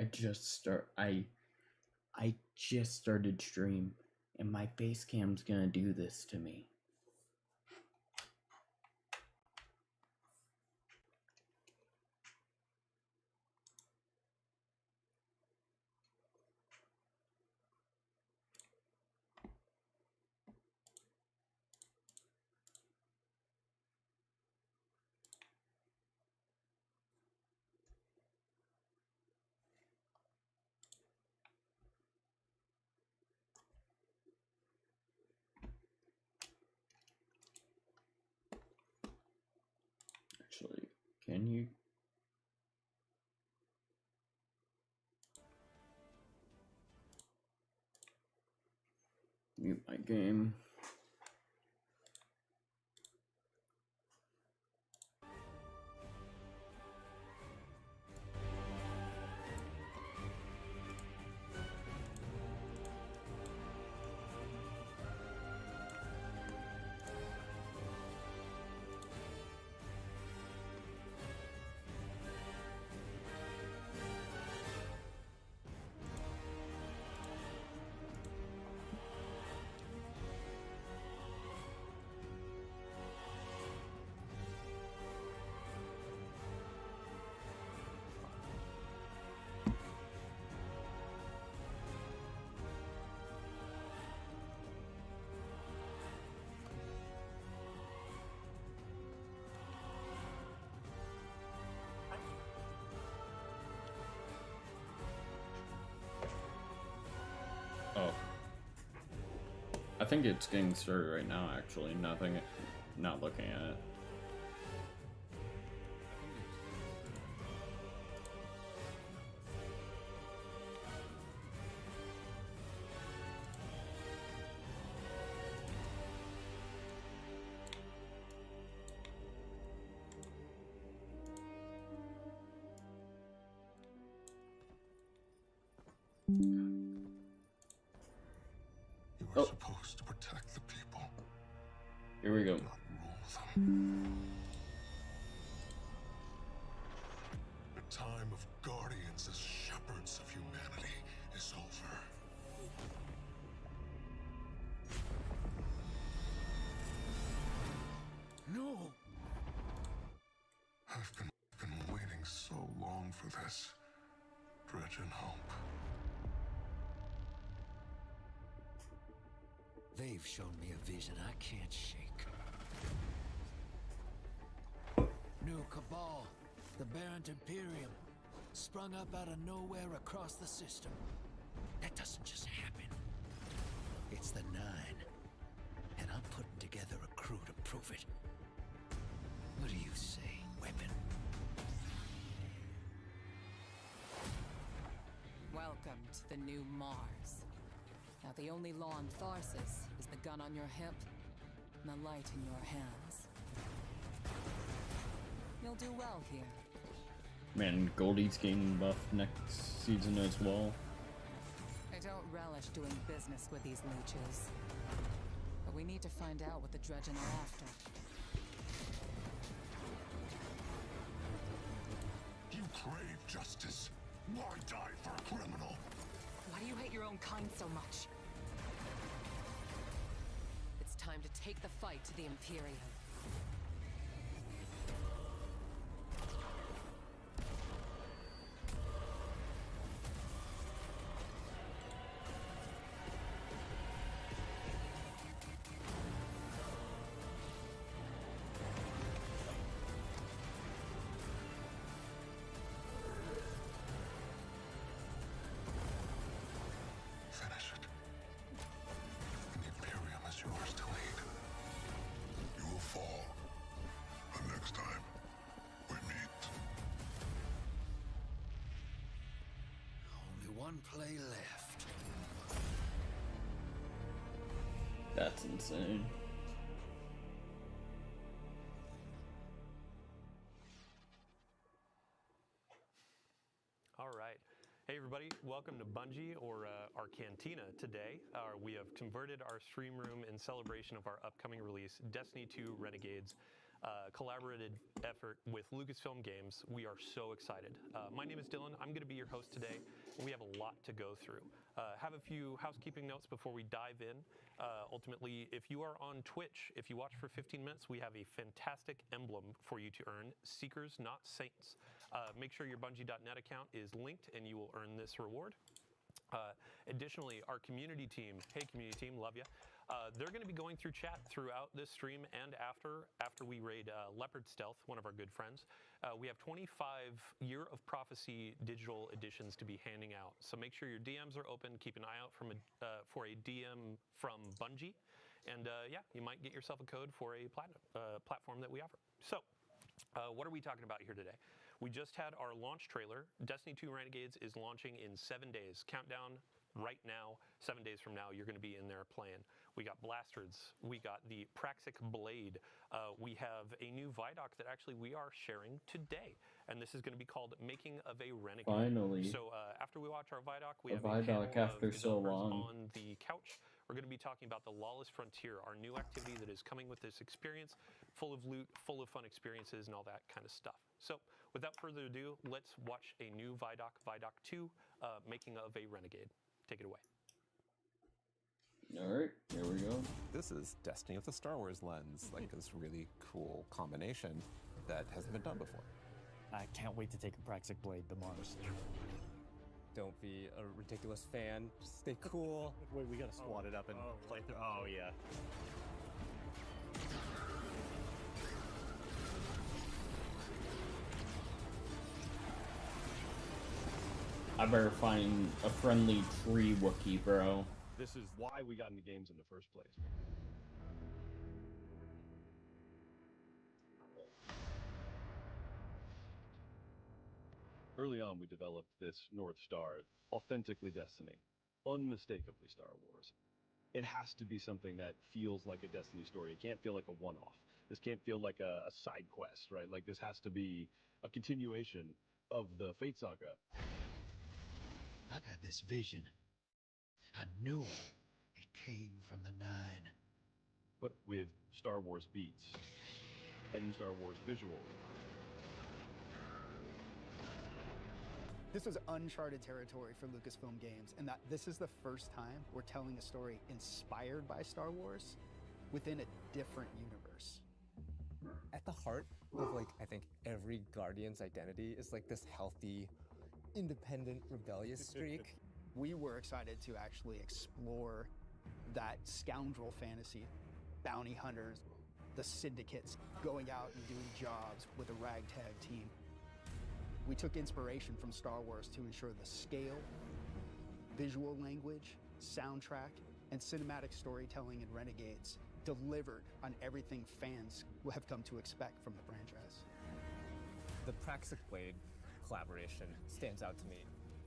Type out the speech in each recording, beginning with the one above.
I just started stream, and my face cam's gonna do this to me. Actually, can you? Mute my game. Oh. I think it's getting started right now, actually. Not looking at it. You are supposed to protect the people. Here we go. Not rule them. The time of guardians as shepherds of humanity is over. No! I've been waiting so long for this. Dredge and hope. They've shown me a vision I can't shake. New Cabal, the Barrent Imperium, sprung up out of nowhere across the system. That doesn't just happen. It's the Nine, and I'm putting together a crew to prove it. What do you say, Weapon? Welcome to the new Mars. Now the only law on Tharsis is the gun on your hip and the light in your hands. You'll do well here. Man, Goldie's getting buffed next season as well. I don't relish doing business with these leeches. But we need to find out what the Dredgen are after. You crave justice. Why die for a criminal? Why do you hate your own kind so much? It's time to take the fight to the Imperium. Finish it. And the Imperium is yours to lead. You will fall. But next time, we meet. Only one play left. That's insane. All right. Hey everybody, welcome to Bungie, or our Cantina today. We have converted our stream room in celebration of our upcoming release, Destiny 2 Renegades. collaborative effort with Lucasfilm Games. We are so excited. My name is Dylan. I'm going to be your host today, and we have a lot to go through. Have a few housekeeping notes before we dive in. Ultimately, if you are on Twitch, if you watch for 15 minutes, we have a fantastic emblem for you to earn, Seekers, Not Saints. Make sure your Bungie.net account is linked, and you will earn this reward. Additionally, our community team, hey community team, love ya. They're going to be going through chat throughout this stream and after we raid Leopard Stealth, one of our good friends. We have 25 Year of Prophecy digital editions to be handing out. So make sure your DMs are open. Keep an eye out for a DM from Bungie. And yeah, you might get yourself a code for a platinum platform that we offer. So what are we talking about here today? We just had our launch trailer. Destiny 2 Renegades is launching in 7 days. Countdown right now, 7 days from now, you're going to be in there playing. We got blasters. We got the Praxic Blade. We have a new ViDoc that actually we are sharing today. And this is going to be called Making of a Renegade. Finally. So after we watch our ViDoc, we have ViDoc a panel after of so developers long. on the couch. We're going to be talking about the Lawless Frontier, our new activity that is coming with this experience, full of loot, full of fun experiences, and all that kind of stuff. So without further ado, let's watch a new ViDoc, ViDoc 2, Making of a Renegade. Take it away. All right, here we go. This is Destiny with the Star Wars lens, like this really cool combination that hasn't been done before. I can't wait to take a Praxic Blade to Mars. Don't be a ridiculous fan. Just stay cool. Wait, we gotta swat it up and play through. Oh, yeah. I better find a friendly tree Wookiee, bro. This is why we got into games in the first place. Early on, we developed this North Star, authentically Destiny, unmistakably Star Wars. It has to be something that feels like a Destiny story. It can't feel like a one-off. This can't feel like a side quest, right? Like, this has to be a continuation of the Fate Saga. I've had this vision. I knew it came from the Nine. But with Star Wars beats and Star Wars visuals. This was uncharted territory for Lucasfilm Games, and that this is the first time we're telling a story inspired by Star Wars within a different universe. At the heart of, like, I think every Guardian's identity is like this healthy, independent, rebellious streak. We were excited to actually explore that scoundrel fantasy, bounty hunters, the syndicates, going out and doing jobs with a ragtag team. We took inspiration from Star Wars to ensure the scale, visual language, soundtrack, and cinematic storytelling in Renegades delivered on everything fans have come to expect from the franchise. The Praxic Blade collaboration stands out to me.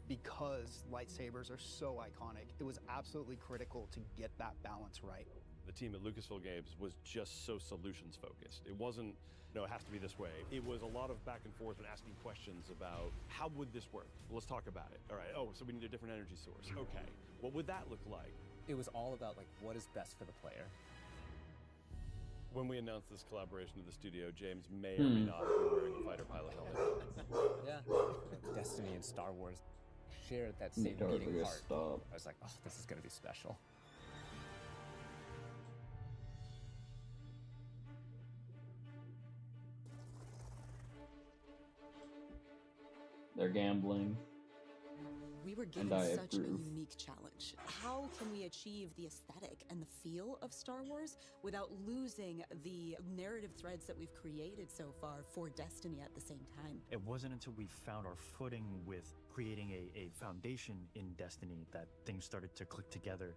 Because lightsabers are so iconic, it was absolutely critical to get that balance right. The team at Lucasfilm Games was just so solutions focused. It wasn't, no, it has to be this way. It was a lot of back and forth and asking questions about how would this work? Well, let's talk about it. All right, oh, so we need a different energy source. Okay, what would that look like? It was all about, like, what is best for the player. When we announced this collaboration with the studio, James may or may not have been wearing a fighter pilot helmet. Yeah. Destiny and Star Wars shared that same beating heart. Stop. I was like, oh, this is gonna be special. They're gambling. We were given I such a approve. unique challenge. How can we achieve the aesthetic and the feel of Star Wars without losing the narrative threads that we've created so far for Destiny at the same time? It wasn't until we found our footing with creating a foundation in Destiny that things started to click together.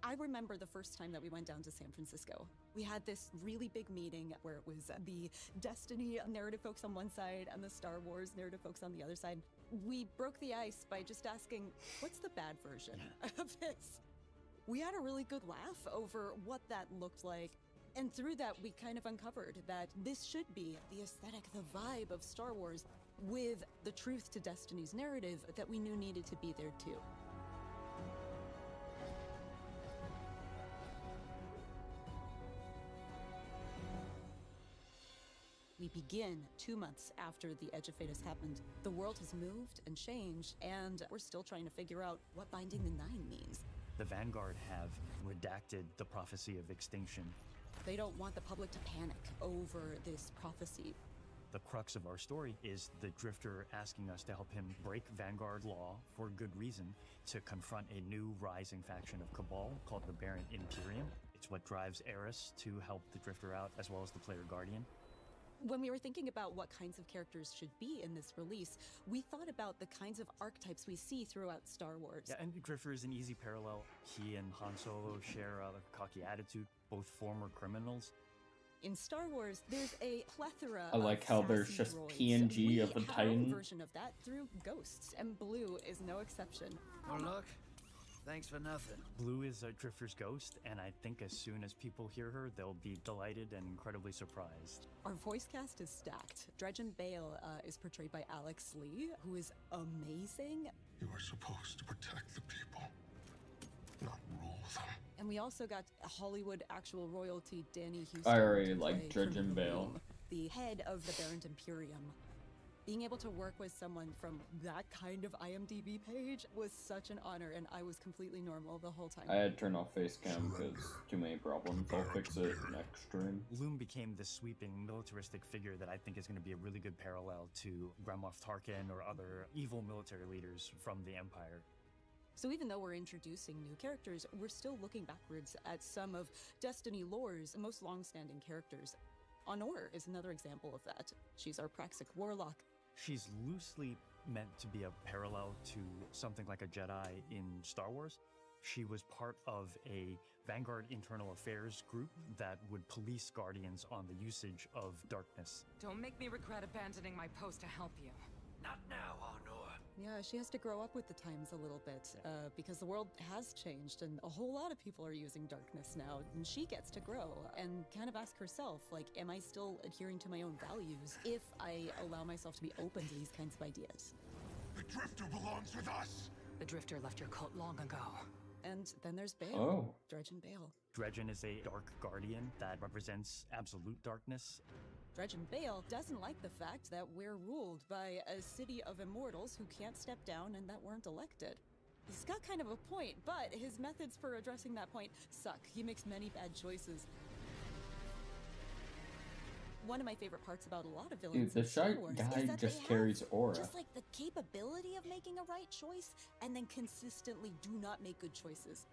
I remember the first time that we went down to San Francisco. We had this really big meeting where it was the Destiny narrative folks on one side and the Star Wars narrative folks on the other side. We broke the ice by just asking, what's the bad version of this? We had a really good laugh over what that looked like. And through that, we kind of uncovered that this should be the aesthetic, the vibe of Star Wars with the truth to Destiny's narrative that we knew needed to be there too. begin 2 months after the Edge of Fate has happened. The world has moved and changed, and we're still trying to figure out what Binding the Nine means. The Vanguard have redacted the prophecy of extinction. They don't want the public to panic over this prophecy. The crux of our story is the Drifter asking us to help him break Vanguard law for good reason to confront a new rising faction of Cabal called the Baron Imperium. It's what drives Eris to help the Drifter out, as well as the player Guardian. When we were thinking about what kinds of characters should be in this release, we thought about the kinds of archetypes we see throughout Star Wars. Yeah, and Drifter is an easy parallel. He and Han Solo share a cocky attitude, both former criminals. In Star Wars, there's a plethora I like of how there's sassy just droids. PNG We of the had our Titan. own version of that through Ghosts, and Blue is no exception. Oh, look. Thanks for nothing. Blue is a Drifter's ghost, and I think as soon as people hear her, they'll be delighted and incredibly surprised. Our voice cast is stacked. Dredgen Bale is portrayed by Alex Lee, who is amazing. You are supposed to protect the people, not rule them. And we also got Hollywood actual royalty Danny Houston. I already to like play Dredgen Colonel Bale. Bloom, the head of the Baron Imperium. Being able to work with someone from that kind of IMDb page was such an honor, and I was completely normal the whole time. I had to turn off face cam because too many problems. I'll fix it next stream. Bloom became this sweeping militaristic figure that I think is going to be a really good parallel to Grand Moff Tarkin or other evil military leaders from the Empire. So even though we're introducing new characters, we're still looking backwards at some of Destiny lore's most long-standing characters. Honor is another example of that. She's our Praxic warlock. She's loosely meant to be a parallel to something like a Jedi in Star Wars. She was part of a Vanguard internal affairs group that would police Guardians on the usage of darkness. Don't make me regret abandoning my post to help you. Not now, Honor. Yeah, she has to grow up with the times a little bit, because the world has changed and a whole lot of people are using darkness now, and she gets to grow and kind of ask herself, like, am I still adhering to my own values if I allow myself to be open to these kinds of ideas? The Drifter belongs with us! The Drifter left your cult long ago. And then there's Bale. Oh. Dredgen Bale. Dredgen is a dark guardian that represents absolute darkness. Dredgen Bale doesn't like the fact that we're ruled by a city of immortals who can't step down and that weren't elected. He's got kind of a point, but his methods for addressing that point suck. He makes many bad choices. One of my favorite parts about a lot of villains Dude, in the Star shy Wars guy is that just they carries have aura. just like the capability of making a right choice and then consistently do not make good choices.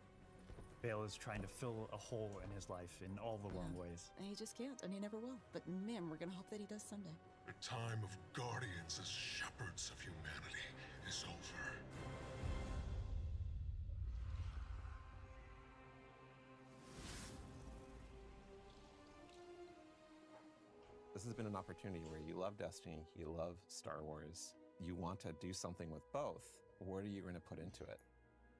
Bale is trying to fill a hole in his life in all the wrong ways. And he just can't, and he never will. But man, we're gonna hope that he does someday. The time of guardians as shepherds of humanity is over. This has been an opportunity where you love Destiny, you love Star Wars, you want to do something with both. What are you going to put into it?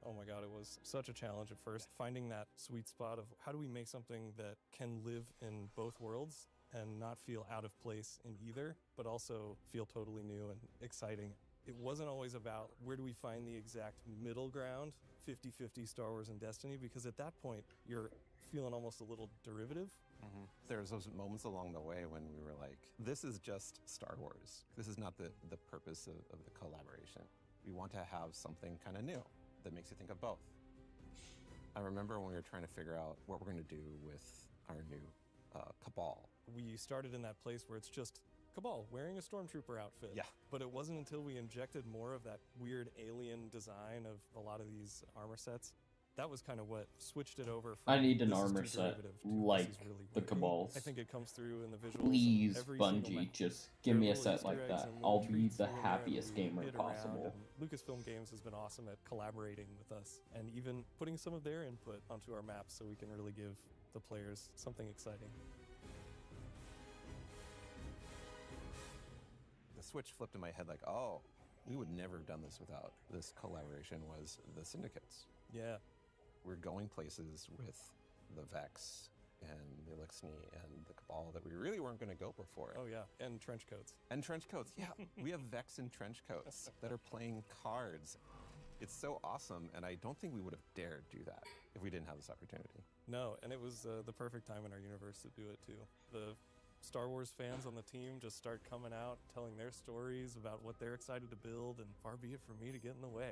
Oh my god, it was such a challenge at first, finding that sweet spot of how do we make something that can live in both worlds and not feel out of place in either, but also feel totally new and exciting. It wasn't always about where do we find the exact middle ground, 50-50 Star Wars and Destiny, because at that point, you're feeling almost a little derivative. There's those moments along the way when we were like, this is just Star Wars. This is not the purpose of the collaboration. We want to have something kind of new that makes you think of both. I remember when we were trying to figure out what we're going to do with our new Cabal. We started in that place where it's just Cabal wearing a stormtrooper outfit. Yeah. But it wasn't until we injected more of that weird alien design of a lot of these armor sets. That was kind of what switched it over from I need an this is armor too set derivative to like this is really the working. Cabals. I think it comes through in the visuals. Please, Every single Bungie, map. just There give are me a little set Easter like eggs that. and little I'll be treats the here and there that happiest we gamer hit around, possible. and Lucasfilm Games has been awesome at collaborating with us and even putting some of their input onto our maps so we can really give the players something exciting. The switch flipped in my head like, oh, we would never have done this without this collaboration was the Syndicates. Yeah. We're going places with the Vex and the Elixni and the Cabal that we really weren't going to go before. Oh yeah, and trench coats. And trench coats, yeah. We have Vex and trench coats that are playing cards. It's so awesome, and I don't think we would have dared do that if we didn't have this opportunity. No, and it was the perfect time in our universe to do it too. The Star Wars fans on the team just start coming out, telling their stories about what they're excited to build, and far be it from me to get in the way.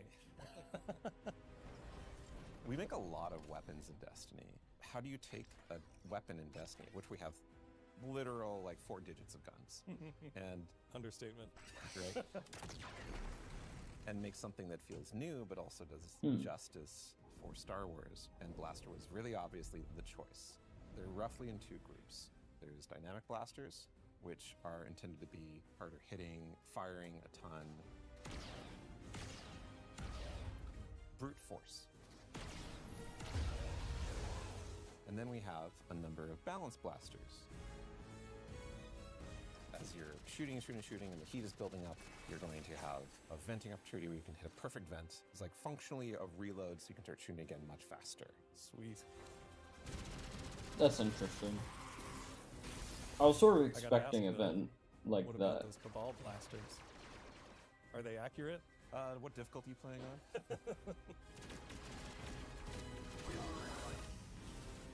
We make a lot of weapons in Destiny. How do you take a weapon in Destiny, which we have literal, like, 4 digits of guns, and Understatement. right, and make something that feels new but also does justice for Star Wars? And Blaster was really obviously the choice. They're roughly in 2 groups. There's dynamic blasters, which are intended to be harder hitting, firing a ton. Brute force. And then we have a number of balance blasters. As you're shooting, and the heat is building up, you're going to have a venting opportunity where you can hit a perfect vent. It's like functionally a reload, so you can start shooting again much faster. Sweet. That's interesting. I was sort of I gotta expecting a ask, though, vent like what that. about those Cabal blasters? Are they accurate? What difficulty are you playing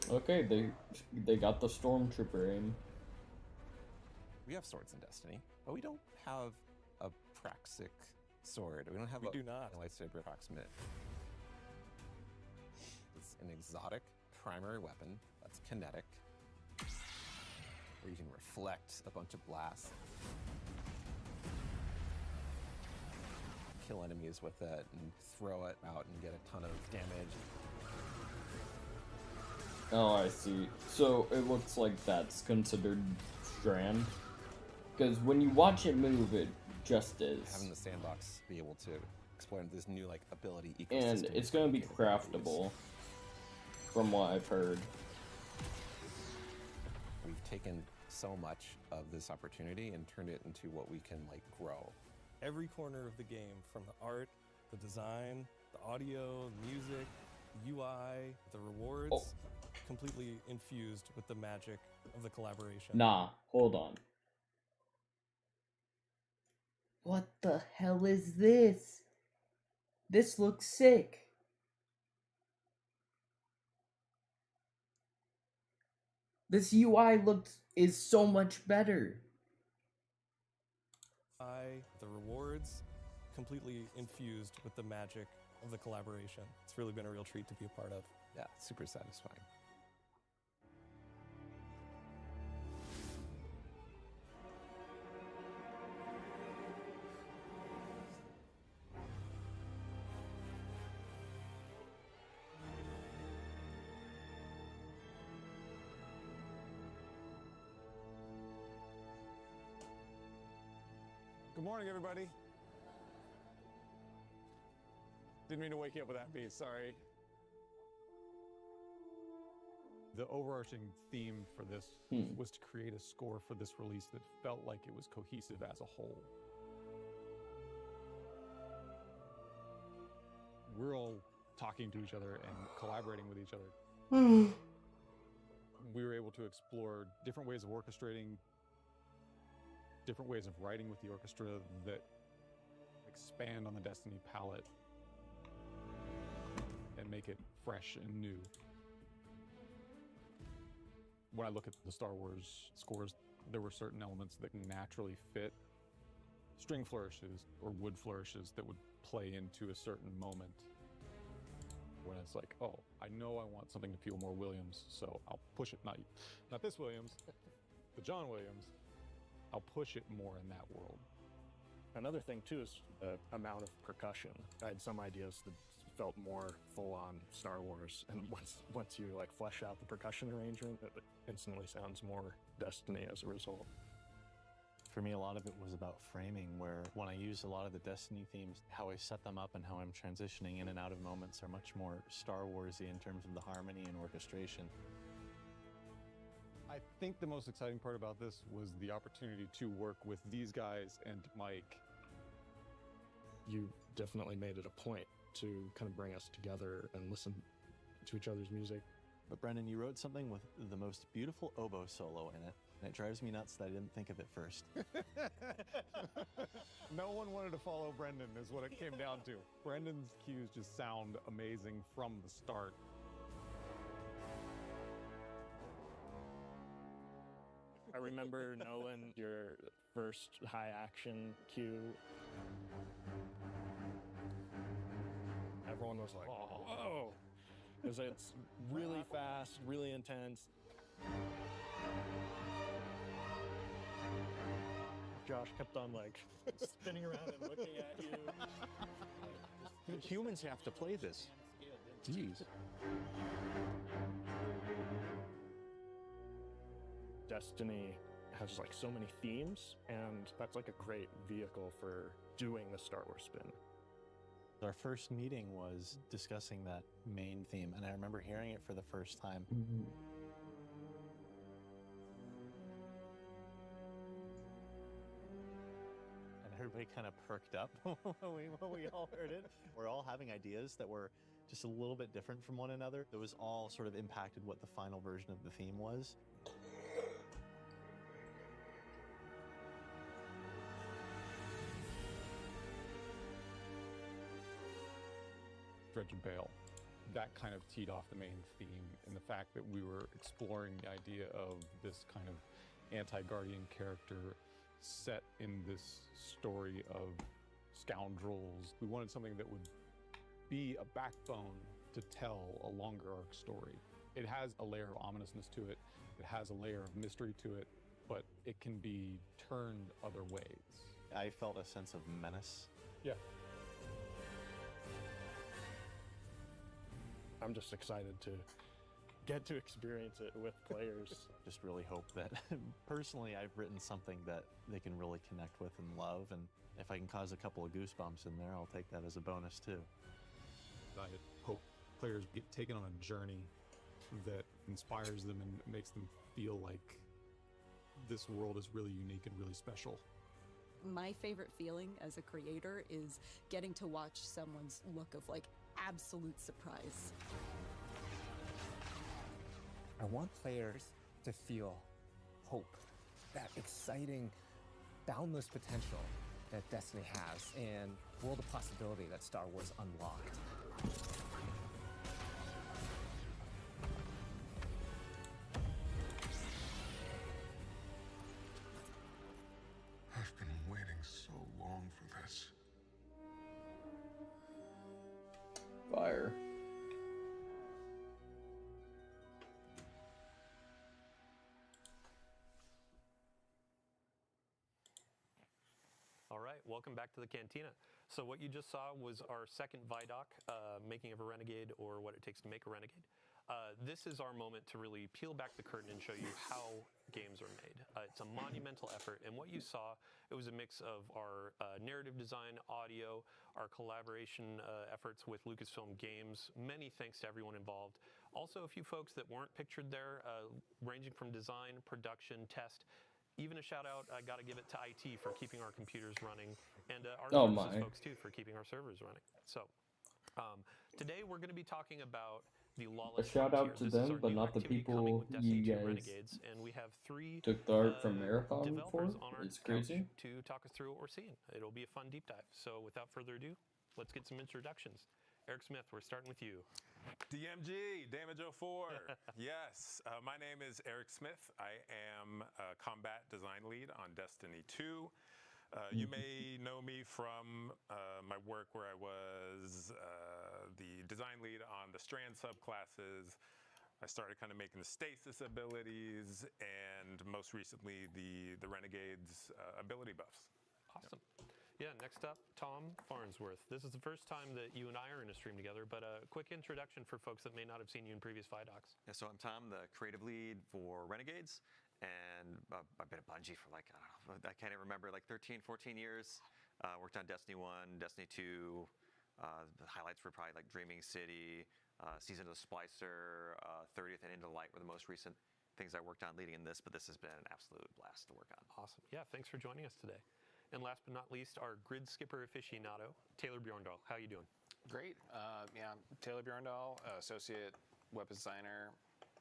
on? Okay, they got the Stormtrooper aim. We have swords in Destiny, but we don't have a praxic sword. We don't have We do not. a lightsaber approximate. It's an exotic primary weapon that's kinetic, where you can reflect a bunch of blasts, kill enemies with it, and throw it out and get a ton of damage. Oh, I see. So it looks like that's considered Strand. Because when you watch it move, it just is. Having the sandbox be able to explore this new like ability ecosystem. And it's going to be craftable, from what I've heard. We've taken so much of this opportunity and turned it into what we can like grow. Every corner of the game, from the art, the design, the audio, music, UI, the rewards, completely infused with the magic of the collaboration. Nah, hold on. What the hell is this? This looks sick. This UI is so much better. The rewards, completely infused with the magic of the collaboration. It's really been a real treat to be a part of. Yeah, super satisfying. Good morning, everybody. Didn't mean to wake you up with that beat, sorry. The overarching theme for this was to create a score for this release that felt like it was cohesive as a whole. We're all talking to each other and collaborating with each other. We were able to explore different ways of orchestrating, different ways of writing with the orchestra that expand on the Destiny palette and make it fresh and new. When I look at the Star Wars scores, there were certain elements that naturally fit string flourishes or wood flourishes that would play into a certain moment. When it's like, oh, I know I want something to feel more Williams, so I'll push it, not this Williams, the John Williams. I'll push it more in that world. Another thing too is the amount of percussion. I had some ideas that felt more full-on Star Wars, and once you like flesh out the percussion arrangement, it instantly sounds more Destiny as a result. For me, a lot of it was about framing, where when I use a lot of the Destiny themes, how I set them up and how I'm transitioning in and out of moments are much more Star Wars-y in terms of the harmony and orchestration. I think the most exciting part about this was the opportunity to work with these guys and Mike. You definitely made it a point to kind of bring us together and listen to each other's music. But Brendan, you wrote something with the most beautiful oboe solo in it, and it drives me nuts that I didn't think of it first. No one wanted to follow Brendan is what it came down to. Brendan's cues just sound amazing from the start. I remember knowing your first high action cue. Everyone was like, whoa, because it's really fast, really intense. Josh kept on like spinning around and looking at you. Humans have to play this. Jeez. Destiny has like so many themes, and that's like a great vehicle for doing the Star Wars spin. Our first meeting was discussing that main theme, and I remember hearing it for the first time. And everybody kind of perked up when we all heard it. We're all having ideas that were just a little bit different from one another. It was all sort of impacted what the final version of the theme was. Dredge and Bale. That kind of teed off the main theme, and the fact that we were exploring the idea of this kind of anti-Guardian character set in this story of scoundrels. We wanted something that would be a backbone to tell a longer arc story. It has a layer of ominousness to it, it has a layer of mystery to it, but it can be turned other ways. I felt a sense of menace. Yeah. I'm just excited to get to experience it with players. Just really hope that, personally, I've written something that they can really connect with and love, and if I can cause a couple of goosebumps in there, I'll take that as a bonus too. I hope players get taken on a journey that inspires them and makes them feel like this world is really unique and really special. My favorite feeling as a creator is getting to watch someone's look of like absolute surprise. I want players to feel hope, that exciting, boundless potential that Destiny has, and world of possibility that Star Wars unlocked. I've been waiting so long for this. Fire. All right, welcome back to the Cantina. So what you just saw was our second ViDoc, Making of a Renegade, or What It Takes to Make a Renegade. This is our moment to really peel back the curtain and show you how games are made. It's a monumental effort, and what you saw, it was a mix of our narrative design, audio, our collaboration efforts with Lucasfilm Games. Many thanks to everyone involved. Also, a few folks that weren't pictured there, ranging from design, production, test. Even a shout out, I gotta give it to IT for keeping our computers running, and our services folks too for keeping our servers running. So today we're going to be talking about the Lawless A shout out Frontier. to This is them, our but new not the activity people coming with Destiny you 2 guys Renegades, and we have three took the art from Marathon for. developers on our It's couch crazy. to talk us through what we're seeing. It'll be a fun deep dive. So without further ado, let's get some introductions. Eric Smith, we're starting with you. DMG, Damage 04. Yes, my name is Eric Smith. I am a combat design lead on Destiny 2. You may know me from my work where I was the design lead on the Strand subclasses. I started kind of making the stasis abilities, and most recently the Renegades ability buffs. Awesome. Yeah, next up, Tom Farnsworth. This is the first time that you and I are in a stream together, but a quick introduction for folks that may not have seen you in previous ViDocs. Yeah, so I'm Tom, the creative lead for Renegades, and I've been at Bungie for like, I don't know, I can't even remember, like 13, 14 years. Worked on Destiny 1, Destiny 2. The highlights were probably like Dreaming City, Season of the Splicer, 30th and Into the Light were the most recent things I worked on leading in this, but this has been an absolute blast to work on. Awesome. Yeah, thanks for joining us today. And last but not least, our grid skipper aficionado, Taylor Bjorndal. How you doing? Great. Yeah, Taylor Bjorndal, associate weapons designer,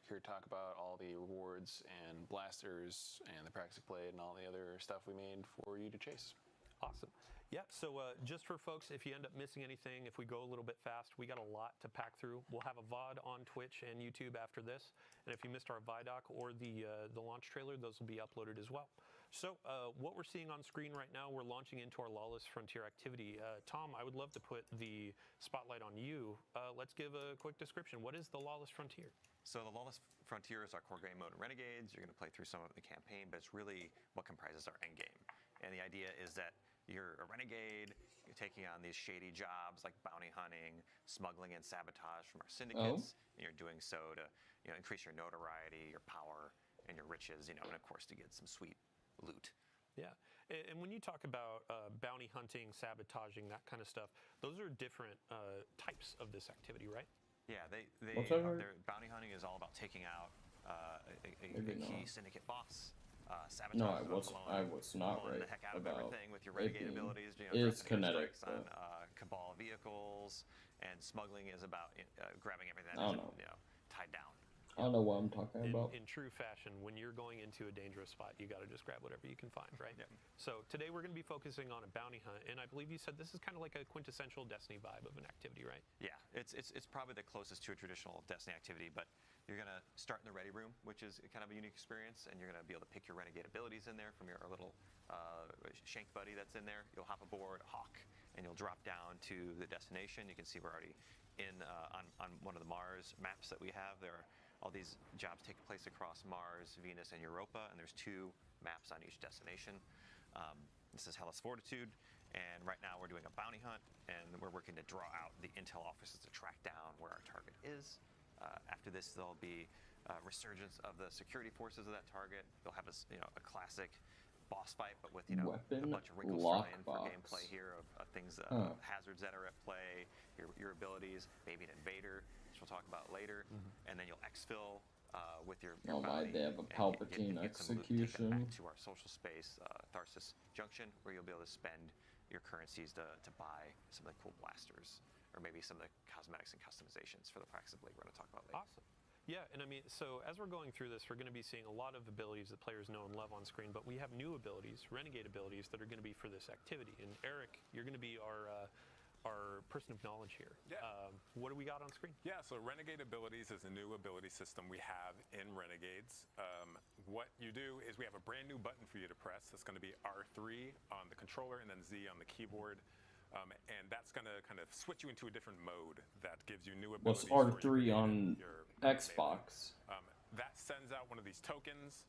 here to talk about all the rewards and blasters and the practice played and all the other stuff we made for you to chase. Awesome. Yeah, so just for folks, if you end up missing anything, if we go a little bit fast, we got a lot to pack through. We'll have a VOD on Twitch and YouTube after this, and if you missed our ViDoc or the launch trailer, those will be uploaded as well. So what we're seeing on screen right now, we're launching into our Lawless Frontier activity. Tom, I would love to put the spotlight on you. Let's give a quick description. What is the Lawless Frontier? So the Lawless Frontier is our core game mode in Renegades. You're going to play through some of the campaign, but it's really what comprises our end game. And the idea is that you're a renegade, you're taking on these shady jobs like bounty hunting, smuggling and sabotage from our syndicates, and you're doing so to increase your notoriety, your power, and your riches, and of course to get some sweet loot. Yeah, and when you talk about bounty hunting, sabotaging, that kind of stuff, those are different types of this activity, right? Yeah, bounty hunting is all about taking out a key syndicate boss. No, I was not right the heck out of about everything with your renegade abilities. Is kinetic on Cabal vehicles, and smuggling is about grabbing everything I don't know. tied down. I don't know what I'm talking about. In true fashion, when you're going into a dangerous spot, you got to just grab whatever you can find, right? Yep. So today we're going to be focusing on a bounty hunt, and I believe you said this is kind of like a quintessential Destiny vibe of an activity, right? Yeah, it's probably the closest to a traditional Destiny activity, but you're going to start in the ready room, which is kind of a unique experience, and you're going to be able to pick your renegade abilities in there from your little shank buddy that's in there. You'll hop aboard Hawk, and you'll drop down to the destination. You can see we're already in on one of the Mars maps that we have. There are all these jobs take place across Mars, Venus, and Europa, and there's 2 maps on each destination. This is Hellas Fortitude, and right now we're doing a bounty hunt, and we're working to draw out the intel officers to track down where our target is. After this, there'll be resurgence of the security forces of that target. They'll have a classic boss fight, but with a bunch of wrinkles thrown in for gameplay here of things, hazards that are at play, your abilities, maybe an invader, which we'll talk about later, and then you'll exfil with your bounty. They have a Palpatine execution. Back to our social space, Tharsis Junction, where you'll be able to spend your currencies to buy some of the cool blasters, or maybe some of the cosmetics and customizations for the Praxis Blade we're going to talk about later. Awesome. Yeah, and I mean, so as we're going through this, we're going to be seeing a lot of abilities that players know and love on screen, but we have new abilities, renegade abilities, that are going to be for this activity. And Eric, you're going to be our person of knowledge here. Yeah. What do we got on screen? Yeah, so Renegade Abilities is a new ability system we have in Renegades. What you do is we have a brand new button for you to press. That's going to be R3 on the controller and then Z on the keyboard. And that's going to kind of switch you into a different mode that gives you new abilities. What's R3 on Xbox? That sends out one of these tokens.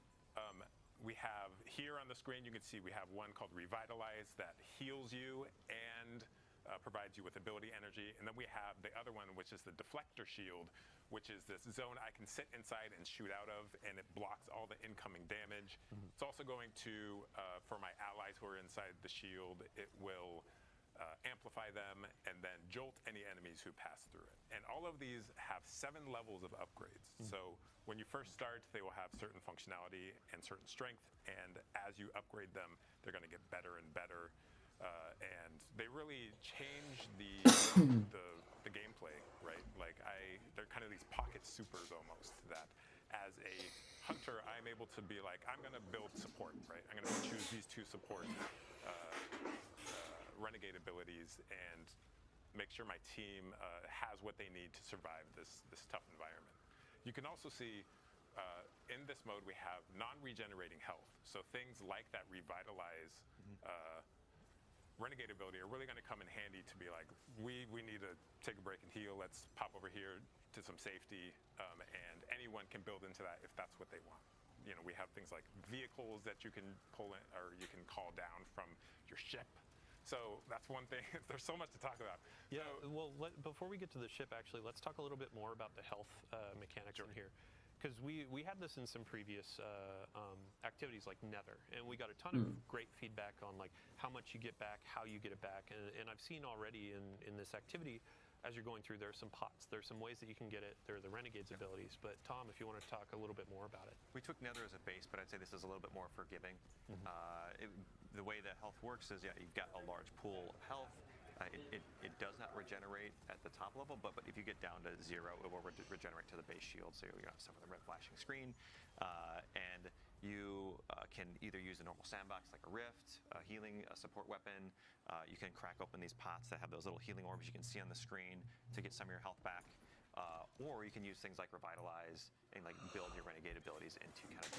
We have here on the screen, you can see we have one called Revitalize that heals you and provides you with ability energy. And then we have the other one, which is the Deflector Shield, which is this zone I can sit inside and shoot out of, and it blocks all the incoming damage. It's also going to, for my allies who are inside the shield, it will amplify them and then jolt any enemies who pass through it. And all of these have 7 levels of upgrades. So when you first start, they will have certain functionality and certain strength, and as you upgrade them, they're going to get better and better. And they really change the gameplay, right? Like they're kind of these pocket supers almost, that as a hunter, I'm able to be like, I'm going to build support, right? I'm going to choose these 2 support renegade abilities and make sure my team has what they need to survive this tough environment. You can also see in this mode we have non-regenerating health. So things like that Revitalize renegade ability are really going to come in handy to be like, we need to take a break and heal. Let's pop over here to some safety, and anyone can build into that if that's what they want. We have things like vehicles that you can pull in, or you can call down from your ship. So that's one thing. There's so much to talk about. Yeah, well, before we get to the ship, actually, let's talk a little bit more about the health mechanics in here. Because we had this in some previous activities like Nether, and we got a ton of great feedback on like how much you get back, how you get it back, and I've seen already in this activity, as you're going through, there's some pots, there's some ways that you can get it. There are the Renegades abilities, but Tom, if you want to talk a little bit more about it. We took Nether as a base, but I'd say this is a little bit more forgiving. The way that health works is, you've got a large pool of health. It does not regenerate at the top level, but if you get down to 0, it will regenerate to the base shield, so you don't suffer the red flashing screen. And you can either use a normal sandbox like a Rift, a healing support weapon. You you can crack open these pots that have those little healing orbs you can see on the screen to get some of your health back. Or you can use things like Revitalize and like build your Renegade abilities into kind of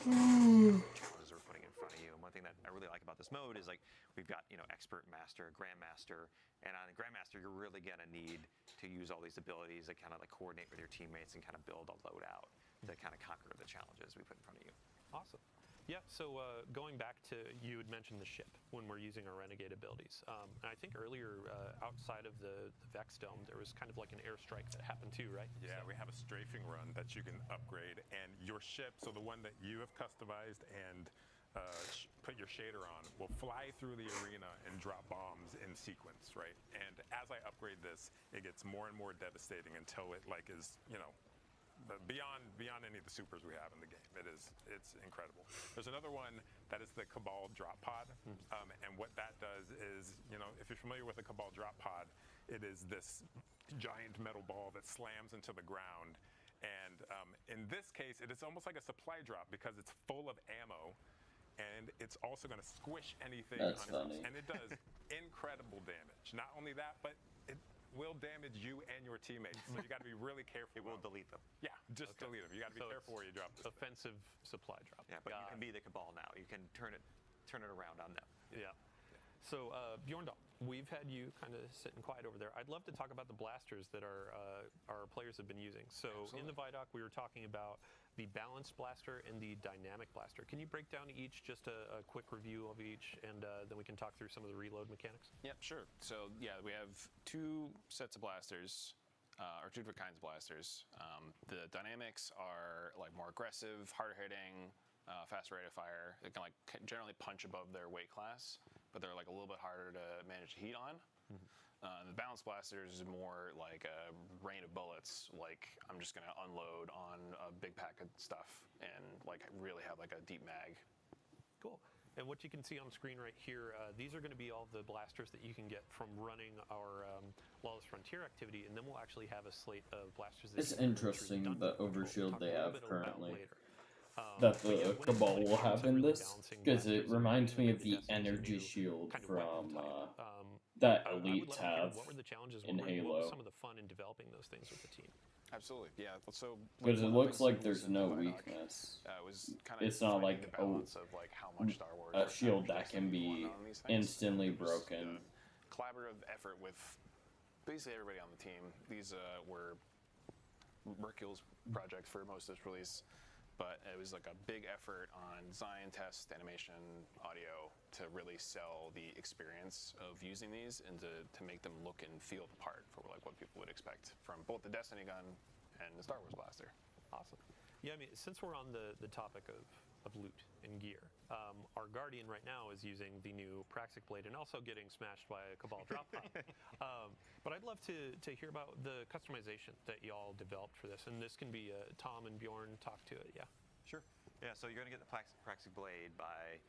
the challenges we're putting in front of you. And one thing that I really like about this mode is like we've got, Expert, Master, Grandmaster, and on the Grandmaster you're really gonna need to use all these abilities that kind of like coordinate with your teammates and kind of build a loadout to kind of conquer the challenges we put in front of you. Awesome. Yeah, so going back to, you had mentioned the ship when we're using our Renegade abilities. And I think earlier, outside of the Vex Dome, there was kind of like an airstrike that happened too, right? Yeah, we have a strafing run that you can upgrade, and your ship, so the one that you have customized and put your shader on, will fly through the arena and drop bombs in sequence, right? And as I upgrade this, it gets more and more devastating until it like is, beyond any of the supers we have in the game. It's incredible. There's another one that is the Cabal drop pod, and what that does is, if you're familiar with the Cabal drop pod, it is this giant metal ball that slams into the ground, and in this case, it is almost like a supply drop because it's full of ammo, and it's also going to squish anything That's on funny. it, and it does incredible damage. Not only that, but it will damage you and your teammates, so you got to be really careful. It will delete them. Yeah, just delete them. You got to be careful where you drop this. Offensive supply drop. Yeah, but you can be the Cabal now. You can turn it around on them. Yeah. So Bjorndal, we've had you kind of sitting quiet over there. I'd love to talk about the blasters that our players have been using. So in the ViDoc, we were talking about the balanced blaster and the dynamic blaster. Can you break down each, just a quick review of each, and then we can talk through some of the reload mechanics? Yep, sure. So yeah, we have two sets of blasters, or two different kinds of blasters. The dynamics are like more aggressive, harder hitting, faster rate of fire. They can like generally punch above their weight class, but they're like a little bit harder to manage heat on. The balanced blasters is more like a rain of bullets. Like I'm just gonna unload on a big pack of stuff and like really have like a deep mag. Cool. And what you can see on screen right here, these are going to be all the blasters that you can get from running our Lawless Frontier activity, and then we'll actually have a slate of blasters. That It's interesting the overshield they have currently. Um, That the Cabal will have in this, because it reminds me of the energy shield from that elites have what were the challenges in what was Halo. some of the fun in developing those things with the team? Absolutely, yeah. So, Because it looks like there's no weakness. was kind It's not like the balance of like how much Star Wars a shield that can be instantly broken. Collaborative effort with basically everybody on the team. These were Mercule's project for most of this release, but it was like a big effort on design, test, animation, audio to really sell the experience of using these and to make them look and feel the part for like what people would expect from both the Destiny gun and the Star Wars blaster. Awesome. Yeah, I mean, since we're on the topic of loot and gear, our Guardian right now is using the new Praxic Blade and also getting smashed by a Cabal drop pod. But I'd love to hear about the customization that y'all developed for this, and this can be Tom and Bjorn talk to it. Yeah. Sure. Yeah, so you're going to get the Praxic Blade by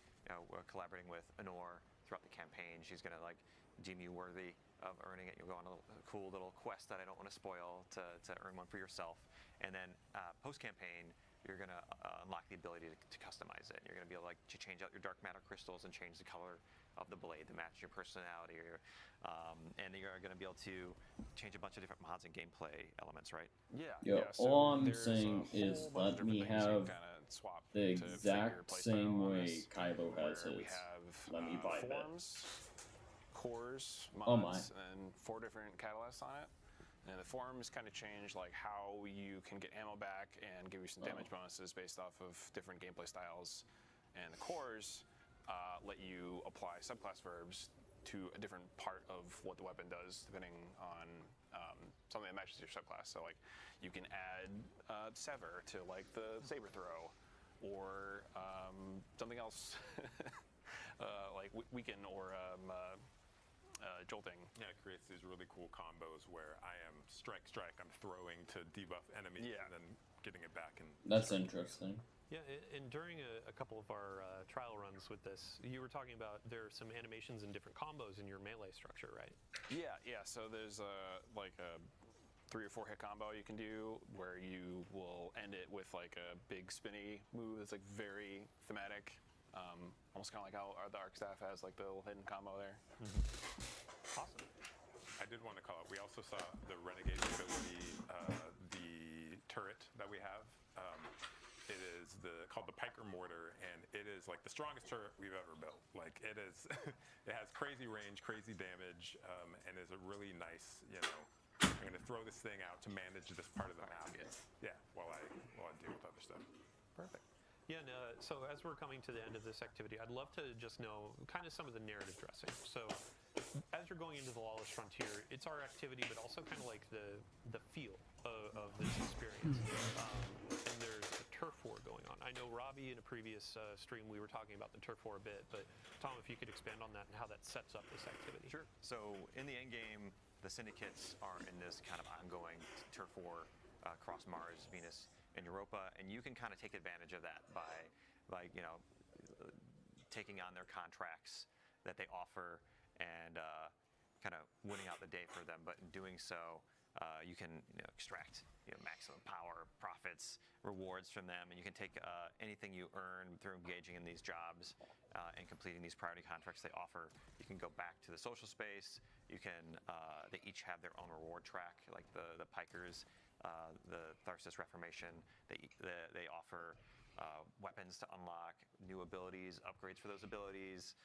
collaborating with Honor throughout the campaign. She's going to like deem you worthy of earning it. You'll go on a cool little quest that I don't want to spoil to earn one for yourself. And then post-campaign, you're going to unlock the ability to customize it. You're going to be able to change out your dark matter crystals and change the color of the blade to match your personality. And you're going to be able to change a bunch of different mods and gameplay elements, right? Yeah. Yo, all I'm saying is let me have the exact same way Kylo has his. Let me buy that. Forms, cores, Oh my. mods, and 4 different catalysts on it. And the forms kind of change like how you can get ammo back and give you some damage bonuses based off of different gameplay styles. And the cores let you apply subclass verbs to a different part of what the weapon does, depending on something that matches your subclass. So like you can add sever to like the saber throw, or something else like weaken or jolting. Yeah, it creates these really cool combos where I am strike, I'm throwing to debuff enemies and then getting it back. And That's interesting. Yeah, and during a couple of our trial runs with this, you were talking about there are some animations and different combos in your melee structure, right? Yeah. So there's like a 3 or 4 hit combo you can do where you will end it with like a big spinny move that's like very thematic. Almost kind of like how the Arc Staff has like the little hidden combo there. also saw the Renegades ability, the turret that we have. It is called the Piker Mortar, and it is like the strongest turret we've ever built. Like it is, it has crazy range, crazy damage, and is a really nice, I'm going to throw this thing out to manage this part of the map. Yeah, while I deal with other stuff. Perfect. Yeah, and, so as we're coming to the end of this activity, I'd love to just know kind of some of the narrative dressing. So as you're going into the Lawless Frontier, it's our activity, but also kind of like the feel of this experience. And there's a turf war going on. I know Robbie, in a previous stream, we were talking about the turf war a bit, but Tom, if you could expand on that and how that sets up this activity. Sure. So in the end game, the syndicates are in this kind of ongoing turf war across Mars, Venus, and Europa, and you can kind of take advantage of that by taking on their contracts that they offer and kind of winning out the day for them. But in doing so, you can extract maximum power, profits, rewards from them, and you can take anything you earn through engaging in these jobs and completing these priority contracts they offer. You can go back to the social space. You can they each have their own reward track, like the Pikers, the Tharsis Reformation. They offer weapons to unlock, new abilities, upgrades for those abilities,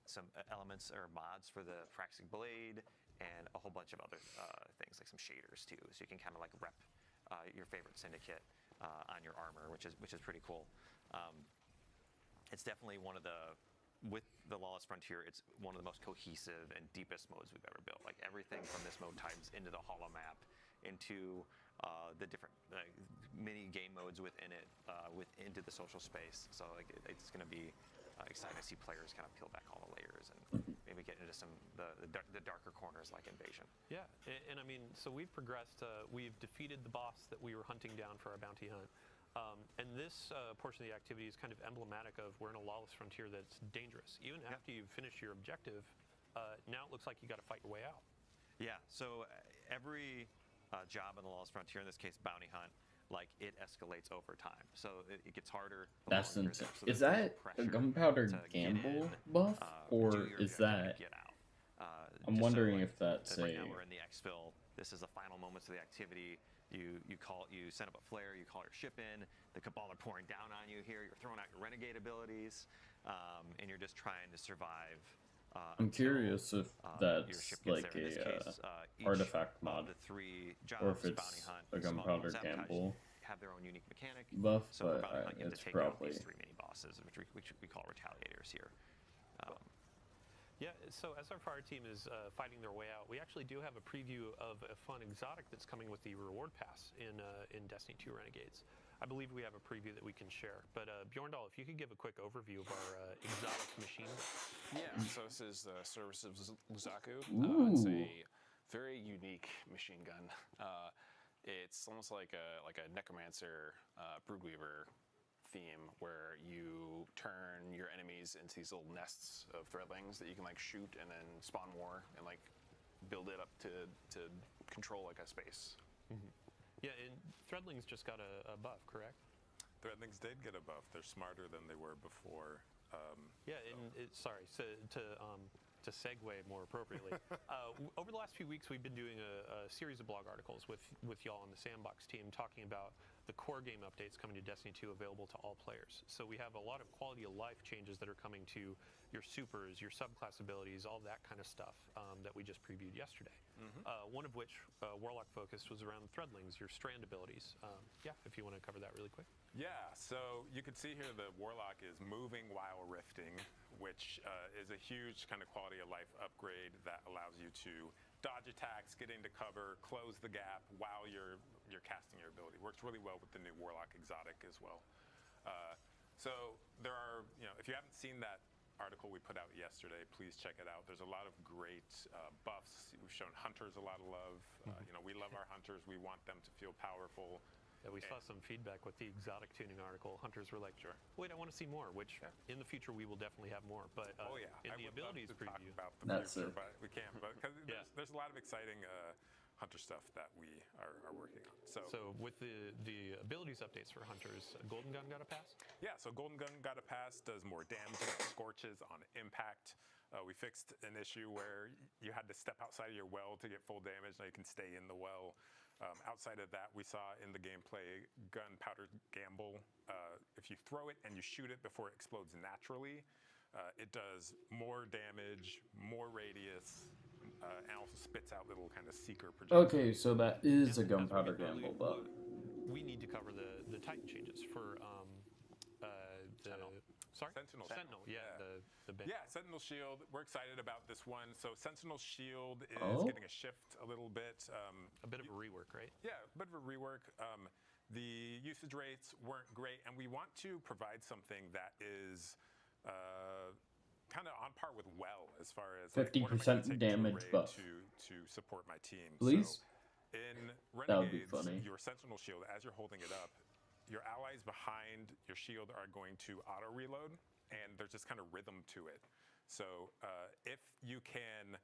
some elements or mods for the Praxic Blade, and a whole bunch of other things like some shaders too. So you can kind of like rep your favorite syndicate on your armor, which is pretty cool. It's definitely with the Lawless Frontier, it's one of the most cohesive and deepest modes we've ever built. Like everything from this mode ties into the holo map, into the different mini game modes within it, into the social space. So like it's going to be exciting to see players kind of peel back all the layers and maybe get into some the darker corners like Invasion. Yeah, and I mean, so we've progressed. We've defeated the boss that we were hunting down for our bounty hunt. And this portion of the activity is kind of emblematic of we're in a lawless frontier that's dangerous. Even after you've finished your objective, now it looks like you got to fight your way out. Yeah, so every job in the lawless frontier, in this case bounty hunt, like it escalates over time. So it gets harder. That's insane. Is that a gunpowder gamble buff, or is that? I'm wondering if that's right now we're in the exfil. This is the final moments of the activity. You send up a flare, you call your ship in, the Cabal are pouring down on you here, you're throwing out your Renegade abilities, and you're just trying to survive. I'm curious if that's like a artifact mod, or if it's a gunpowder gamble have their own unique mechanic buff, so but you have it's to take probably out these 3 mini bosses, which we call retaliators here. Yeah, so as our fire team is fighting their way out, we actually do have a preview of a fun exotic that's coming with the reward pass in Destiny 2 Renegades. I believe we have a preview that we can share. But Bjorndal, if you could give a quick overview of our exotic machine gun. Yeah, so this is the Service of Luzaku. Ooh. It's a very unique machine gun. It's almost like a necromancer, broodweaver theme, where you turn your enemies into these little nests of threadlings that you can like shoot and then spawn more and like build it up to control like a space. Yeah, and threadlings just got a buff, correct? Threadlings did get a buff. They're smarter than they were before. Yeah, and sorry, so to segue more appropriately, over the last few weeks we've been doing a series of blog articles with y'all on the Sandbox team talking about the core game updates coming to Destiny 2 available to all players. So we have a lot of quality of life changes that are coming to your supers, your subclass abilities, all that kind of stuff that we just previewed yesterday. One of which, Warlock focused, was around threadlings, your strand abilities. Yeah, if you want to cover that really quick. Yeah, so you can see here the Warlock is moving while rifting, which is a huge kind of quality of life upgrade that allows you to dodge attacks, get into cover, close the gap while you're casting your ability. Works really well with the new Warlock exotic as well. So there are, if you haven't seen that article we put out yesterday, please check it out. There's a lot of great buffs. We've shown hunters a lot of love. We love our hunters. We want them to feel powerful. Yeah, we saw some feedback with the exotic tuning article. Hunters were like, "Sure, wait, I want to see more." Which in the future we will definitely have more. But in the abilities preview, talk about the future, but we can't. But because there's a lot of exciting hunter stuff that we are working on. So with the abilities updates for hunters, Golden Gun got a pass? Yeah, so Golden Gun got a pass. Does more damage, scorches on impact. We fixed an issue where you had to step outside of your well to get full damage. Now you can stay in the well. Outside of that, we saw in the gameplay gunpowder gamble. If you throw it and you shoot it before it explodes naturally, it does more damage, more radius, and also spits out little kind of seeker projectiles. Okay, so that is a gunpowder gamble, but We need to cover the Titan changes for the Sentinel. Sentinel, yeah, the band. Yeah, Sentinel Shield. We're excited about this one. So Sentinel Shield is Oh. getting a shift a little bit. A bit of a rework, right? Yeah, a bit of a rework. The usage rates weren't great, and we want to provide something that is kind of on par with well as far as 50% damage buff. to support my team. Please? So in That would be Renegades, funny. your Sentinel Shield, as you're holding it up, your allies behind your shield are going to auto reload, and there's just kind of rhythm to it. So if you can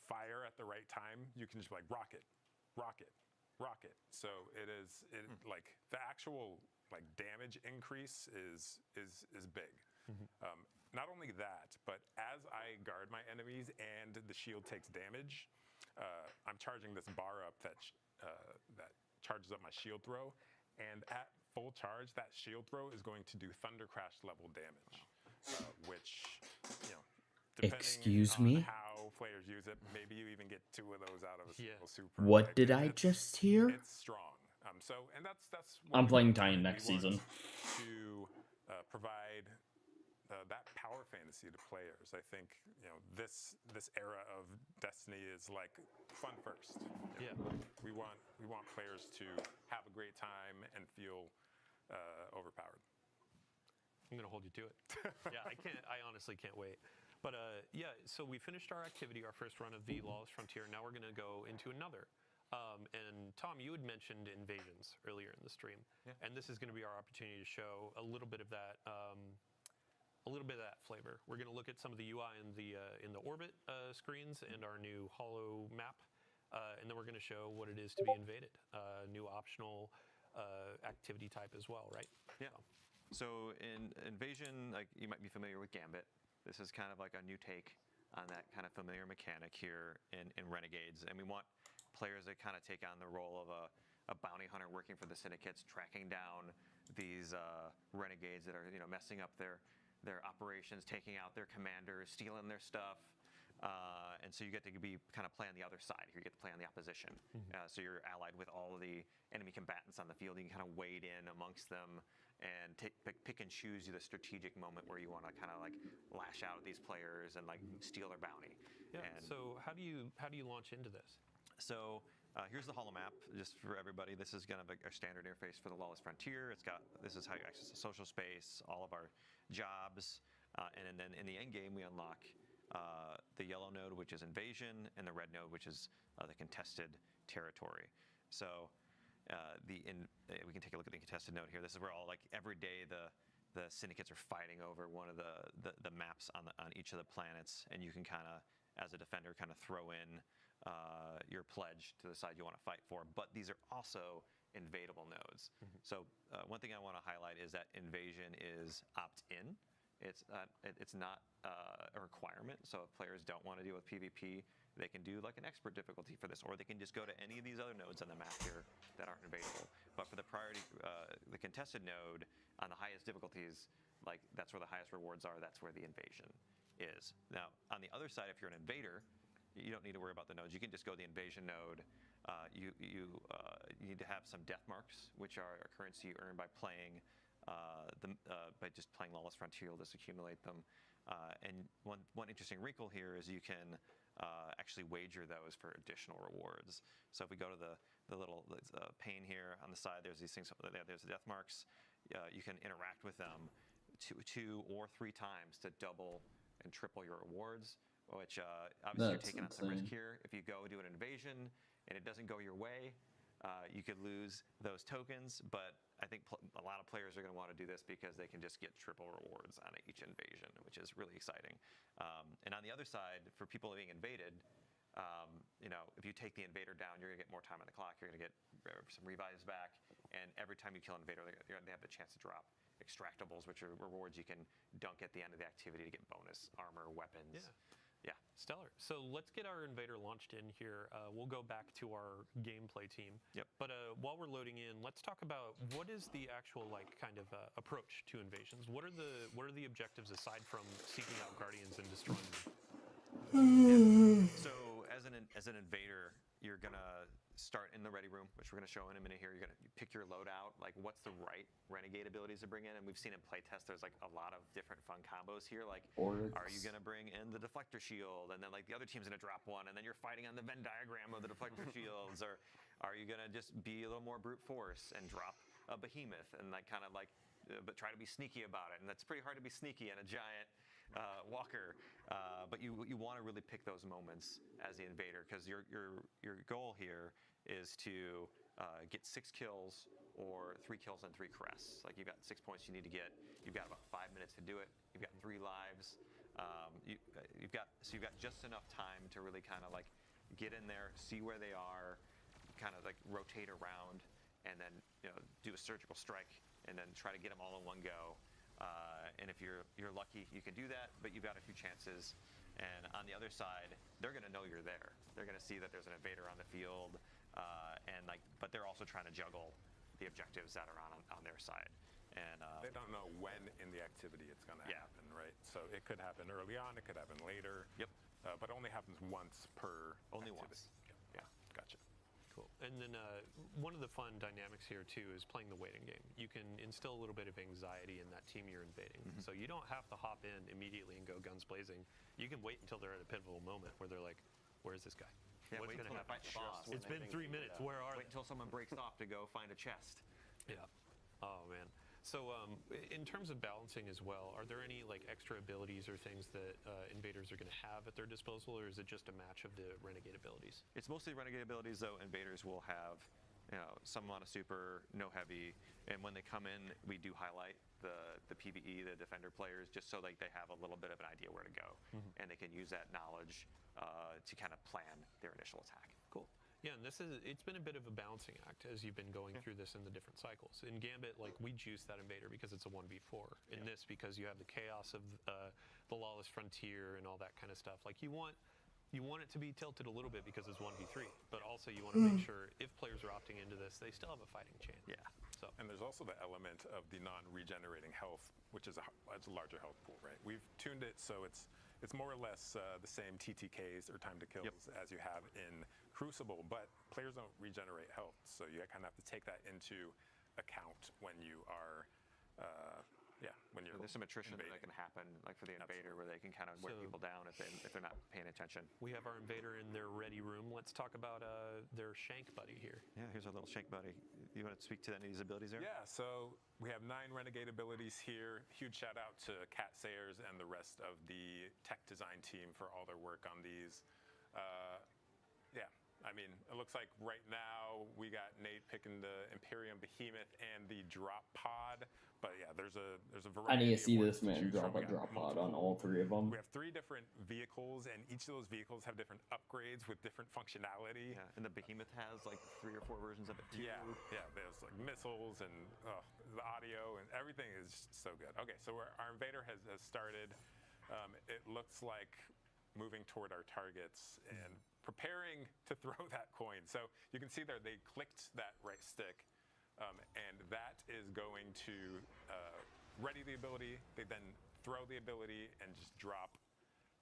fire at the right time, you can just be like rocket, rocket, rocket. So like the actual like damage increase is big. Not only that, but as I guard my enemies and the shield takes damage, I'm charging this bar up that charges up my shield throw. And at full charge, that shield throw is going to do Thunder Crash level damage, which, depending Excuse on me? how players use it, maybe you even get 2 of those out of a single super. What Like, did I just hear? It's strong. And that's. what I'm we playing want. Titan We next want season. To provide that power fantasy to players. I think this era of Destiny is like fun first. Yeah. We want players to have a great time and feel overpowered. I'm gonna hold you to it. Yeah, I honestly can't wait. But yeah, so we finished our activity, our first run of the Lawless Frontier. Now we're gonna go into another. And Tom, you had mentioned invasions earlier in the stream, and this is gonna be our opportunity to show a little bit of that. Flavor. We're going to look at some of the UI in the orbit screens and our new holo map, and then we're going to show what it is to be invaded. New optional activity type as well, right? Yeah. So in Invasion, like you might be familiar with Gambit. This is kind of like a new take on that kind of familiar mechanic here in Renegades, and we want players that kind of take on the role of a bounty hunter working for the syndicates, tracking down these renegades that are messing up their operations, taking out their commanders, stealing their stuff. And so you get to be kind of play on the other side here. You get to play on the opposition. So you're allied with all of the enemy combatants on the field. You can kind of wade in amongst them and pick and choose the strategic moment where you want to kind of like lash out at these players and like steal their bounty. Yeah. And So how do you launch into this? so here's the holo map, just for everybody. This is kind of a standard interface for the Lawless Frontier. This is how you access the social space, all of our jobs, and then in the end game we unlock the yellow node, which is invasion, and the red node, which is the contested territory. So we can take a look at the contested node here. This is where all like every day the syndicates are fighting over one of the maps on each of the planets, and you can kind of, as a defender, kind of throw in your pledge to the side you want to fight for. But these are also invadable nodes. So one thing I want to highlight is that invasion is opt-in. It's not a requirement. So if players don't want to deal with PvP, they can do like an expert difficulty for this, or they can just go to any of these other nodes on the map here that aren't invadable. But for the priority, the contested node on the highest difficulties, like that's where the highest rewards are. That's where the invasion is. Now on the other side, if you're an invader, you don't need to worry about the nodes. You can just go to the invasion node. You need to have some death marks, which are a currency you earn by playing by just playing Lawless Frontier. You'll just accumulate them. And one interesting wrinkle here is you can actually wager those for additional rewards. So if we go to the little pane here on the side, there's these things. There's the death marks. You can interact with them 2 or 3 times to double and triple your rewards. Which obviously you're taking on some risk here. If you go do an invasion and it doesn't go your way, you could lose those tokens. But I think a lot of players are going to want to do this because they can just get triple rewards on each invasion, which is really exciting. And on the other side, for people being invaded, if you take the invader down, you're going to get more time on the clock. You're going to get some revives back, and every time you kill an invader, they have the chance to drop extractables, which are rewards you can dunk at the end of the activity to get bonus armor, weapons. Yeah. Stellar. So let's get our invader launched in here. We'll go back to our gameplay team. Yep. But while we're loading in, let's talk about what is the actual kind of approach to invasions. What are the objectives aside from seeking out guardians and destroying them? So as an invader, you're gonna start in the ready room, which we're gonna show in a minute here. You're gonna pick your loadout, like what's the right renegade abilities to bring in, and we've seen in playtest there's like a lot of different fun combos here. Like, are you gonna bring in the deflector shield, and then like the other team's gonna drop one, and then you're fighting on the Venn diagram of the deflector shields, or are you gonna just be a little more brute force and drop a behemoth and like kind of like, but try to be sneaky about it? And that's pretty hard to be sneaky in a giant walker, but you want to really pick those moments as the invader, because your goal here is to get 6 kills or 3 kills and 3 crests. Like, you've got 6 points you need to get. You've got about 5 minutes to do it. You've got 3 lives. You've got just enough time to really kind of like get in there, see where they are, kind of like rotate around, and then do a surgical strike, and then try to get them all in one go. And if you're lucky, you can do that, but you've got a few chances. And on the other side, they're going to know you're there. They're going to see that there's an invader on the field, but they're also trying to juggle the objectives that are on their side. And they don't know when in the activity it's going to happen, right? So it could happen early on, it could happen later. Yep. But it only happens once per Only activity. once. Yeah, gotcha. Cool. And then one of the fun dynamics here too is playing the waiting game. You can instill a little bit of anxiety in that team you're invading. So you don't have to hop in immediately and go guns blazing. You can wait until they're at a pivotal moment where they're like, where's this guy? Yeah, What's wait going to until happen? they fight the boss. It's been 3 minutes. Where are Wait they? until someone breaks off to go find a chest. Yeah. Oh man. So in terms of balancing as well, are there any like extra abilities or things that invaders are going to have at their disposal, or is it just a match of the renegade abilities? It's mostly renegade abilities, though. Invaders will have some amount of super, no heavy, and when they come in, we do highlight the PvE, the defender players, just so like they have a little bit of an idea where to go, and they can use that knowledge to kind of plan their initial attack. Cool. Yeah, and it's been a bit of a balancing act as you've been going through this in the different cycles. In Gambit, like, we juice that invader because it's a 1v4. In this, because you have the chaos of the lawless frontier and all that kind of stuff. Like, you want it to be tilted a little bit because it's 1v3, but also you want to make sure if players are opting into this, they still have a fighting chance. Yeah. So. And there's also the element of the non-regenerating health, which is a larger health pool, right? We've tuned it so it's more or less the same TTKs or time to kills as you have in Crucible, but players don't regenerate health, so you kind of have to take that into account when you are, when you're There's some attrition that can happen, like for the invader, where they can kind of wear people down if they're not paying attention. We have our invader in their ready room. Let's talk about their shank buddy here. Yeah, here's our little shank buddy. You want to speak to any of these abilities there? Yeah, so we have 9 renegade abilities here. Huge shout out to Cat Sayers and the rest of the tech design team for all their work on these. Yeah, I mean, it looks like right now we got Nate picking the Imperium Behemoth and the drop pod. But yeah, there's a variety. I need to see this to man choose drop from. a We got drop pod on all 3 of them. We have 3 different vehicles, and each of those vehicles have different upgrades with different functionality. Yeah, and the Behemoth has like 3 or 4 versions of it too. Yeah, there's like missiles and the audio and everything is just so good. Okay, so our invader has started. It looks like moving toward our targets and preparing to throw that coin. So you can see there they clicked that right stick, and that is going to ready the ability. They then throw the ability and just drop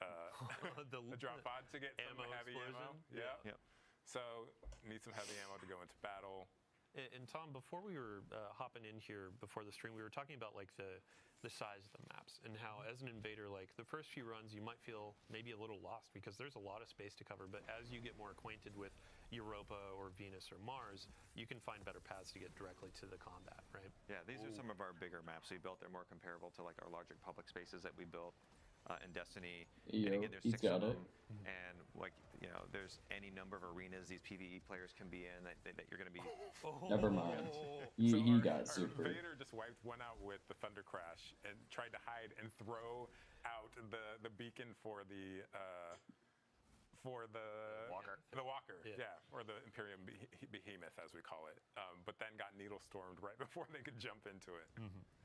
the drop pod to get some heavy ammo. Yeah. So need some heavy ammo to go into battle. And Tom, before we were hopping in here before the stream, we were talking about like the size of the maps and how as an invader, like the first few runs, you might feel maybe a little lost because there's a lot of space to cover. But as you get more acquainted with Europa or Venus or Mars, you can find better paths to get directly to the combat, right? Yeah, these are some of our bigger maps we built. They're more comparable to like our larger public spaces that we built in Destiny. And again, there's 6 of them, and like there's any number of arenas these PvE players can be in that you're going to be. Never mind. So You our got super. invader just wiped one out with the Thunder Crash and tried to hide and throw out the beacon for the for the Walker. The Walker, yeah, or the Imperium Behemoth, as we call it. But then got needle stormed right before they could jump into it.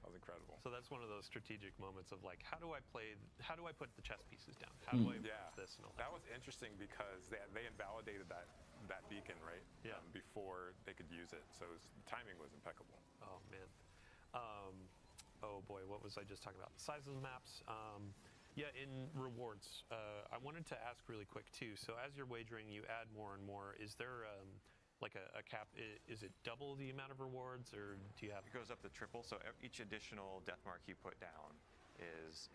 That was incredible. So that's one of those strategic moments of like, how do I put the chess pieces down? How do I approach this and all that? That was interesting because they invalidated that beacon, right? Yeah. Before they could use it, so the timing was impeccable. Oh man. Oh boy, what was I just talking about? Size of the maps. Yeah, in rewards, I wanted to ask really quick too. So as you're wagering, you add more and more. Is there like a cap? Is it double the amount of rewards, or do you have? It goes up to triple. So each additional death mark you put down is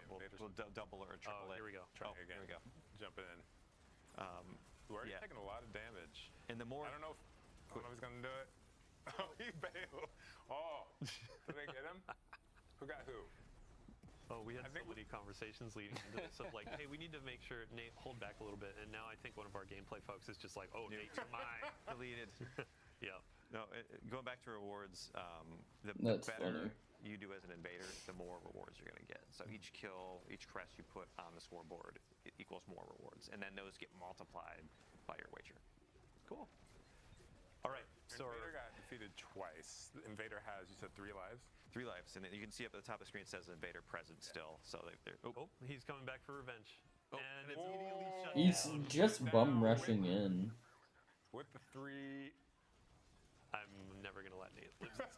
will double or triple it. Here we go. Try again. Here we go. Jumping in. We're already taking a lot of damage. And the more I don't know if he's gonna do it. Oh, he bailed. Oh, did they get him? Who got who? Oh, we had so many conversations leading into this of like, hey, we need to make sure Nate hold back a little bit. And now I think one of our gameplay folks is just like, oh, Nate, you're mine. Deleted. Yeah. No, going back to rewards, the That's better funny. you do as an invader, the more rewards you're going to get. So each kill, each crest you put on the scoreboard, it equals more rewards. And then those get multiplied by your wager. Cool. All right. So Invader got defeated twice. The Invader has, you said, 3 lives? 3 lives. And then you can see up at the top of the screen it says Invader present still. So they're he's coming back for revenge. And it's immediately shut He's down. just bum rushing in. With the 3... I'm never going to let Nate lose this.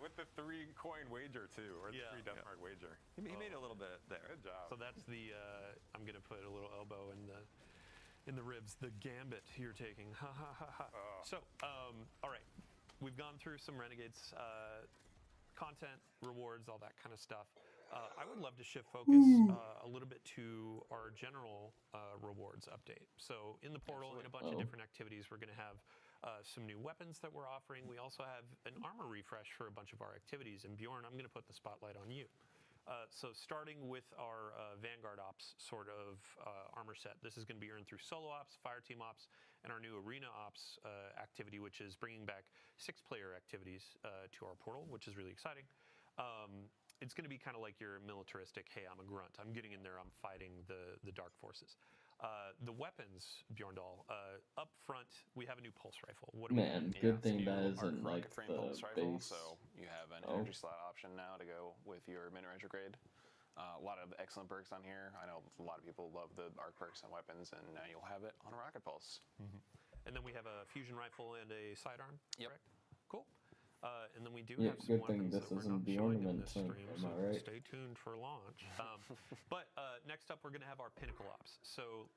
with the 3 coin wager too, or the 3 death mark wager. He made a little bit there. Good job. So that's the I'm gonna put a little elbow in the ribs. The gambit you're taking. Ha ha ha ha. So all right, we've gone through some Renegades content, rewards, all that kind of stuff. I would love to shift focus a little bit to our general rewards update. So in the portal, in a bunch of different activities, we're gonna have some new weapons that we're offering. We also have an armor refresh for a bunch of our activities. And Bjorn, I'm going to put the spotlight on you. So starting with our Vanguard Ops sort of armor set, this is going to be earned through Solo Ops, Fireteam Ops, and our new Arena Ops activity, which is bringing back 6-player activities to our portal, which is really exciting. It's going to be kind of like your militaristic, hey, I'm a grunt. I'm getting in there, I'm fighting the dark forces. The weapons, Bjorndal, up front, we have a new pulse rifle. What do we have? Good thing that isn't rocket like frame the pulse rifle, base. so you have an energy slot option now to go with your mid-range grade. A lot of excellent perks on here. I know a lot of people love the arc perks and weapons, and now you'll have it on a rocket pulse. And then we have a fusion rifle and a sidearm. Correct? Cool. And then we do have some good thing weapons this that we're isn't not the showing in ornament this thing. stream, Am so I right? stay tuned for launch. But next up, we're going to have our Pinnacle Ops. So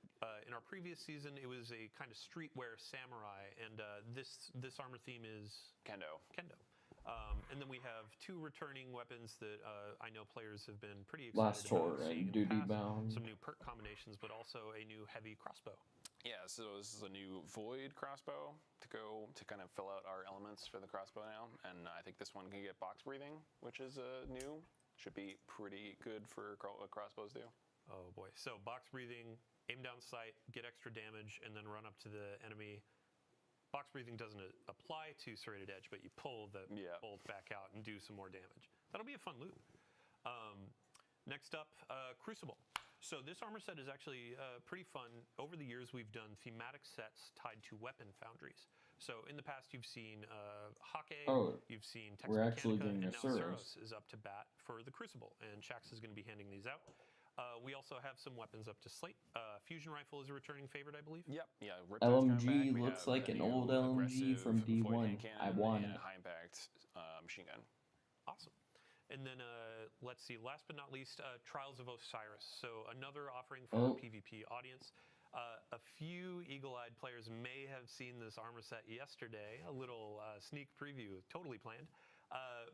in our previous season, it was a kind of streetwear samurai, and this armor theme is Kendo. And then we have 2 returning weapons that I know players have been pretty excited Last about tour, seeing in right? the Duty past. bound. Some new perk combinations, but also a new heavy crossbow. Yeah, so this is a new Void crossbow to kind of fill out our elements for the crossbow now, and I think this one can get box breathing, which is new. Should be pretty good for what crossbows do. Oh boy! So box breathing, aim down sight, get extra damage, and then run up to the enemy. Box breathing doesn't apply to Serrated Edge, but you pull the bolt back out and do some more damage. That'll be a fun loop. Next up, Crucible. So this armor set is actually pretty fun. Over the years, we've done thematic sets tied to weapon foundries. So in the past, you've seen Hake, you've seen Tex we're actually Mechanica, getting and a now Suros. Suros is up to bat for the Crucible, and Shax is going to be handing these out. We also have some weapons up to slate. Fusion rifle is a returning favorite, I believe. Yep. Yeah. LMG looks like an old LMG from D1. I want it. High impact machine gun. Awesome. And then let's see, last but not least, Trials of Osiris. So another offering for our PvP audience. A few eagle-eyed players may have seen this armor set yesterday, a little sneak preview, totally planned.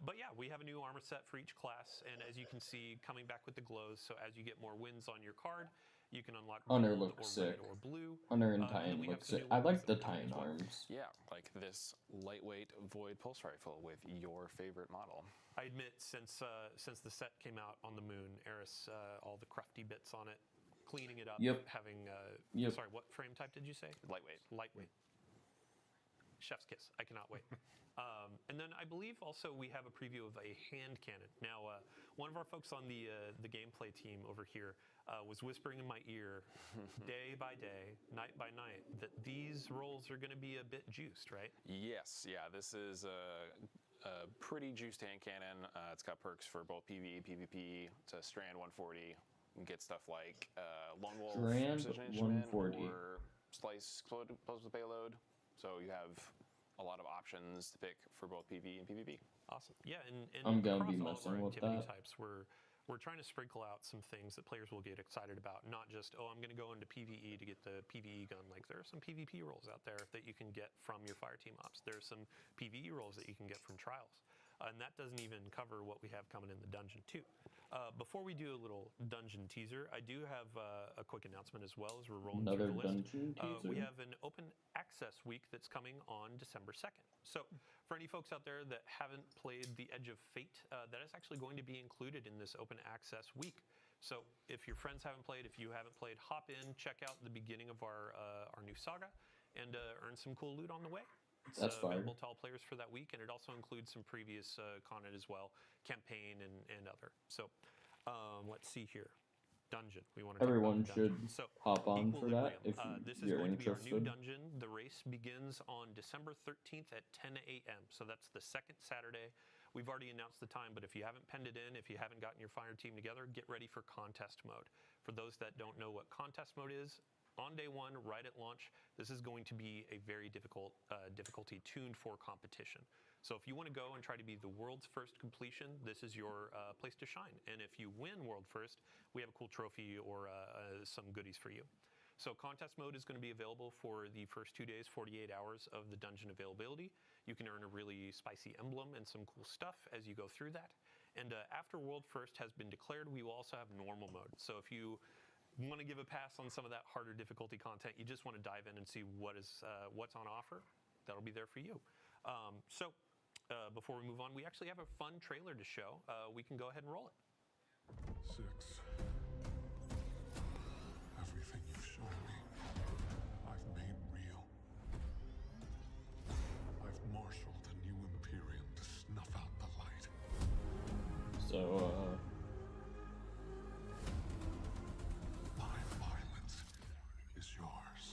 But yeah, we have a new armor set for each class, and as you can see, coming back with the glows, so as you get more wins on your card, you can unlock Hunter gold looks or red sick. or blue. Hunter and then Titan we have looks some sick. new I like weapons the that we're Titan doing as well. arms. Yeah, like this lightweight Void pulse rifle with your favorite model. I admit, since the set came out on the moon, Eris, all the crufty bits on it, cleaning it up, having sorry, what frame type did you say? Lightweight. Lightweight. chef's kiss. I cannot wait. And then I believe also we have a preview of a hand cannon. Now, one of our folks on the gameplay team over here was whispering in my ear day by day, night by night, that these rolls are going to be a bit juiced, right? Yes, yeah, this is a pretty juiced hand cannon. It's got perks for both PvE, PvP. It's a Strand 140. You can get stuff like Lone Wolf, Strand Precision Instrument, 140. or Slice Explosive Payload. So you have a lot of options to pick for both PvE and PvP. Awesome. Yeah, and I'm gonna across be all of our messing with activity that. types, we're trying to sprinkle out some things that players will get excited about. Not just, oh, I'm going to go into PvE to get the PvE gun. Like, there are some PvP roles out there that you can get from your fire team ops. There's some PvE roles that you can get from trials. And that doesn't even cover what we have coming in the dungeon too. Before we do a little dungeon teaser, I do have a quick announcement as well as we're rolling Another through the list. dungeon teaser? We have an open access week that's coming on December 2nd. So for any folks out there that haven't played The Edge of Fate, that is actually going to be included in this open access week. So if your friends haven't played, if you haven't played, hop in, check out the beginning of our new saga, and earn some cool loot on the way. It's That's fire. available to all players for that week, and it also includes some previous content as well, campaign and other. So let's see here. Dungeon. We want to Everyone talk about the dungeon. should So, hop on for that if this is you're going to be our new interested. dungeon. The race begins on December 13th at 10 a.m. So that's the second Saturday. We've already announced the time, but if you haven't penned it in, if you haven't gotten your fire team together, get ready for contest mode. For those that don't know what contest mode is, on day one, right at launch, this is going to be a very difficult difficulty tuned for competition. So if you want to go and try to be the world's first completion, this is your place to shine. And if you win world first, we have a cool trophy or some goodies for you. So contest mode is going to be available for the first 2 days, 48 hours of the dungeon availability. You can earn a really spicy emblem and some cool stuff as you go through that. And after world first has been declared, we will also have normal mode. So if you want to give a pass on some of that harder difficulty content, you just want to dive in and see what's on offer, that'll be there for you. Before we move on, we actually have a fun trailer to show. We can go ahead and roll it. 6. Everything you've shown me, I've made real. I've marshaled a new Imperium to snuff out the light. So, My violence is yours.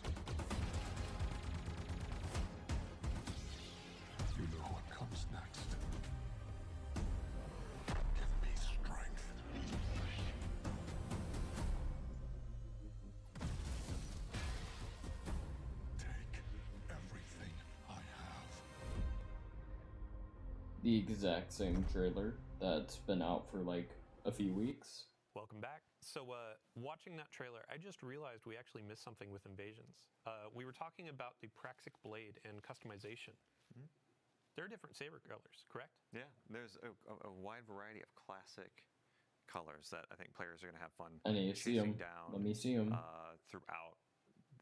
You know what comes next. Give me strength. Take everything I have. the exact same trailer that's been out for like a few weeks. Welcome back. So watching that trailer, I just realized we actually missed something with Invasions. We were talking about the Praxic Blade and customization. Mm-hmm. There are different saber colors, correct? Yeah, there's a wide variety of classic colors that I think players are going to have fun I need to see 'em. chasing down. Let me see 'em. Throughout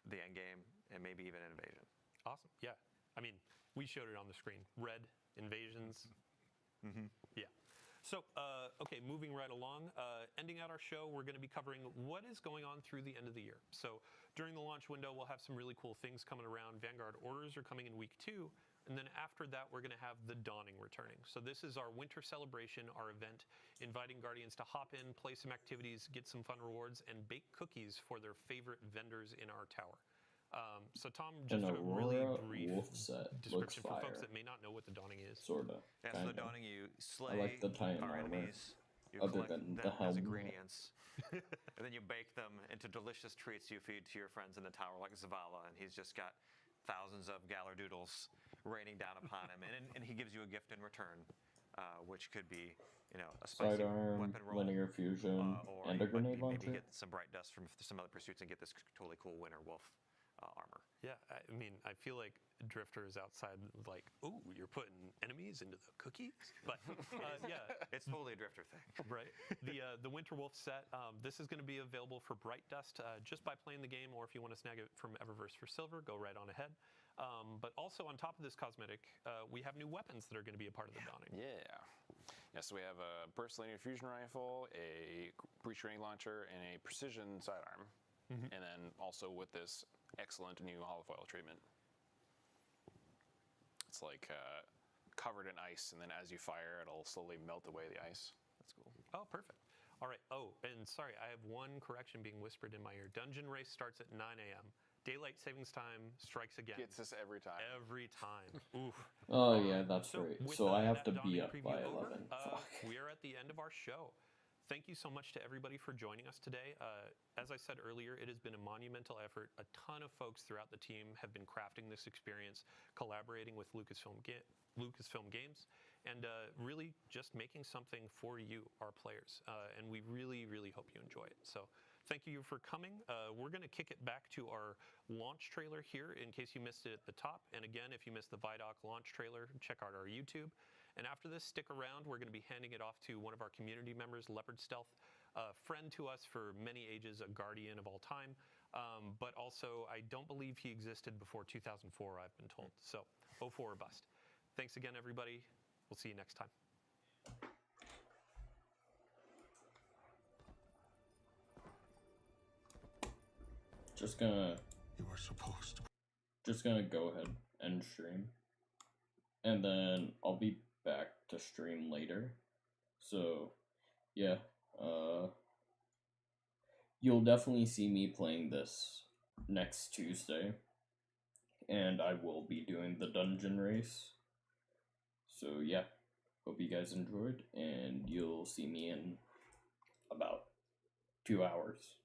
the end game and maybe even in Invasion. Awesome. Yeah. I mean, we showed it on the screen. Red, Invasions. Mm-hmm. Yeah. So, okay, moving right along, ending out our show, we're going to be covering what is going on through the end of the year. So, during the launch window, we'll have some really cool things coming around. Vanguard orders are coming in week 2. And then after that, we're going to have the Dawning returning. So this is our winter celebration, our event, inviting Guardians to hop in, play some activities, get some fun rewards, and bake cookies for their favorite vendors in our tower. So Tom, just An a really Aurora brief wolf set looks description for folks fire. that may not know what the Dawning is. Sorta. Yeah, so the kinda. Dawning, you slay I like the Titan our armor. enemies, you Other collect than the them as helmet. ingredients, and then you bake them into delicious treats you feed to your friends in the tower, like Zavala, and he's just got thousands of Galardoodles raining down upon him, and he gives you a gift in return, which could be, you know, a spicy Sidearm, weapon roll, linear fusion, or and a grenade maybe launcher. get some bright dust from some other pursuits and get this totally cool Winter Wolf armor. Yeah, I mean, I feel like Drifter is outside, like, ooh, you're putting enemies into the cookies? But, yeah. It's totally a Drifter thing. Right. The Winter Wolf set, this is going to be available for Bright Dust just by playing the game, or if you want to snag it from Eververse for silver, go right on ahead. But also on top of this cosmetic, we have new weapons that are going to be a part of the Dawning. Yeah, so we have a burst linear fusion rifle, a breach grenade launcher, and a precision sidearm. And then also with this excellent new holofoil treatment. that's like covered in ice, and then as you fire, it'll slowly melt away the ice. That's cool. Oh, perfect. All right. Oh, and sorry, I have one correction being whispered in my ear. Dungeon race starts at 9 a.m. Daylight savings time strikes again. Gets us every time. Every time. Oof. Oh yeah, that's right. with, So I have that to be Dawning up preview by over, 11. Fuck. we are at the end of our show. Thank you so much to everybody for joining us today. As I said earlier, it has been a monumental effort. A ton of folks throughout the team have been crafting this experience, collaborating with Lucasfilm Games, and really just making something for you, our players. And we really, really hope you enjoy it. So thank you for coming. We're going to kick it back to our launch trailer here in case you missed it at the top. And again, if you missed the ViDoc launch trailer, check out our YouTube. And after this, stick around. We're going to be handing it off to one of our community members, Leopard Stealth, a friend to us for many ages, a guardian of all time. But also, I don't believe he existed before 2004, I've been told. So, 04 or bust. Thanks again, everybody. We'll see you next time. Just gonna go ahead and stream. And then I'll be back to stream later. So yeah, you'll definitely see me playing this next Tuesday. And I will be doing the dungeon race. So yeah, hope you guys enjoyed, and you'll see me in about 2 hours.